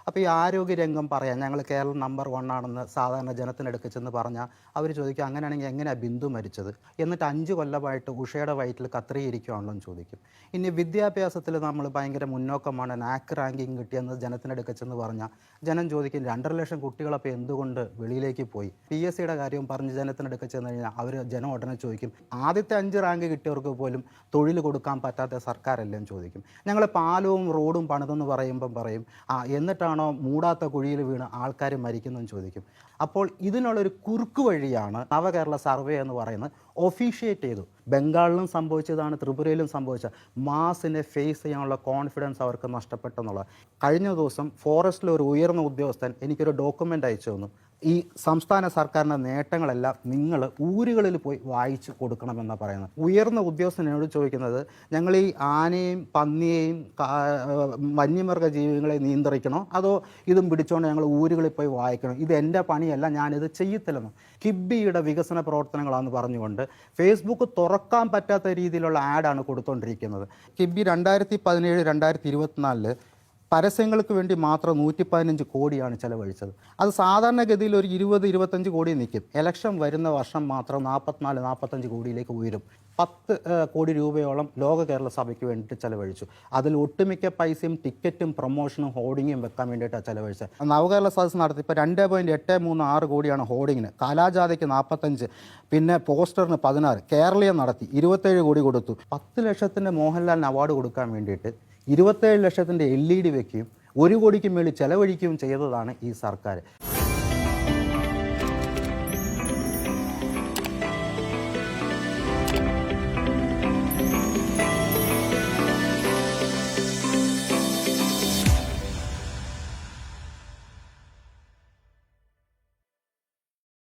അപ്പോൾ ഈ ആരോഗ്യരംഗം പറയാം ഞങ്ങൾ കേരളം നമ്പർ 1 ആണെന്ന് സാധാരണ ജനത്തിനടുക്ക് ചെന്ന് പറഞ്ഞാൽ അവർ ചോദിക്കും അങ്ങനെയാണെങ്കിൽ എങ്ങനെയാണ് ബിന്ദു മരിച്ചത്, എന്നിട്ട് 5 കൊല്ലമായിട്ട് ഉഷയുടെ വയറ്റിൽ കത്രിയിരിക്കുകയാണല്ലോ എന്ന് ചോദിക്കും. ഇനി വിദ്യാഭ്യാസത്തിൽ നമ്മൾ ഭയങ്കര മുന്നോക്കമാണ്, നാക്ക് റാങ്കിങ് കിട്ടിയെന്ന് ജനത്തിനടുക്ക് ചെന്ന് പറഞ്ഞാൽ ജനം ചോദിക്കും 2.5 ലക്ഷം കുട്ടികളപ്പോൾ എന്തുകൊണ്ട് വെളിയിലേക്ക് പോയി. PSCയുടെ കാര്യവും പറഞ്ഞ് ജനത്തിനടുക്ക് ചെന്ന് കഴിഞ്ഞാൽ ജനം ഉടനെ ചോദിക്കും ആദ്യത്തെ 5 റാങ്ക് കിട്ടിയവർക്ക് പോലും തൊഴിൽ കൊടുക്കാൻ പറ്റാത്ത സർക്കാരല്ലേ എന്ന് ചോദിക്കും. ഞങ്ങൾ പാലവും റോഡും പണിതെന്ന് പറയുമ്പം പറയും എന്നിട്ടാണോ മൂടാത്ത കുഴിയിൽ വീണ് ആൾക്കാർ മരിക്കുന്നതെന്ന് ചോദിക്കും. അപ്പോൾ ഇതിനുള്ളൊരു കുറുക്ക് വഴിയാണ് നവകേരള സർവേ എന്ന് പറയുന്നത് ഒഫീഷ്യേറ്റ് ചെയ്തു. ബംഗാളിലും സംഭവിച്ചതാണ്, ത്രിപുരയിലും സംഭവിച്ച മാസിനെ ഫേസ് ചെയ്യാനുള്ള കോൺഫിഡൻസ് അവർക്ക് നഷ്ടപ്പെട്ടെന്നുള്ളത്. കഴിഞ്ഞ ദിവസം ഫോറസ്റ്റിലെ ഒരു ഉയർന്ന ഉദ്യോഗസ്ഥൻ എനിക്കൊരു ഡോക്യുമെൻ്റ് അയച്ചു തന്നു. ഈ സംസ്ഥാന സർക്കാരിൻ്റെ നേട്ടങ്ങളെല്ലാം നിങ്ങൾ ഊരുകളിൽ പോയി വായിച്ചു കൊടുക്കണമെന്നാണ് പറയുന്നത്. ഉയർന്ന ഉദ്യോഗസ്ഥൻ എന്നോട് ചോദിക്കുന്നത് ഞങ്ങൾ ഈ ആനയും പന്നിയെയും വന്യമൃഗ ജീവികളെ നിയന്ത്രിക്കണോ അതോ ഇതും പിടിച്ചോണ്ട് ഞങ്ങൾ ഊരുകളിൽ പോയി വായിക്കണം, ഇത് എൻ്റെ പണിയല്ല, ഞാനിത് ചെയ്യത്തില്ലെന്ന്. കിബിയുടെ വികസന പ്രവർത്തനങ്ങളാണെന്ന് പറഞ്ഞുകൊണ്ട് ഫേസ്ബുക്ക് തുറക്കാൻ പറ്റാത്ത രീതിയിലുള്ള ആഡാണ് കൊടുത്തുകൊണ്ടിരിക്കുന്നത്. കിബി 2017-2024 പരസ്യങ്ങൾക്ക് വേണ്ടി മാത്രം 115 കോടിയാണ് ചിലവഴിച്ചത്. അത് സാധാരണഗതിയിൽ ഒരു 20-25 കോടി നിൽക്കും. ഇലക്ഷൻ വരുന്ന വർഷം മാത്രം 44-45 കോടിയിലേക്ക് ഉയരും. 10 കോടി രൂപയോളം ലോക കേരള സഭയ്ക്ക് വേണ്ടിയിട്ട് ചിലവഴിച്ചു. അതിൽ ഒട്ടുമിക്ക പൈസയും ടിക്കറ്റും പ്രൊമോഷനും ഹോർഡിങ്ങും വെക്കാൻ വേണ്ടിയിട്ടാണ് ചിലവഴിച്ചത്. നവകേരള സദസ്സ് നടത്തി ഇപ്പോൾ 2.836 കോടിയാണ് ഹോർഡിങ്ങിന്, കലാജാഥയ്ക്ക് 45, പിന്നെ പോസ്റ്ററിന് 16, കേരളീയം നടത്തി 27 കോടി കൊടുത്തു. 10 ലക്ഷത്തിൻ്റെ മോഹൻലാലിന് അവാർഡ് കൊടുക്കാൻ വേണ്ടിയിട്ട് 27 ലക്ഷത്തിൻ്റെ LED വയ്ക്കുകയും 1 കോടിക്ക് മേളിൽ ചെലവഴിക്കുകയും ചെയ്തതാണ് ഈ സർക്കാർ.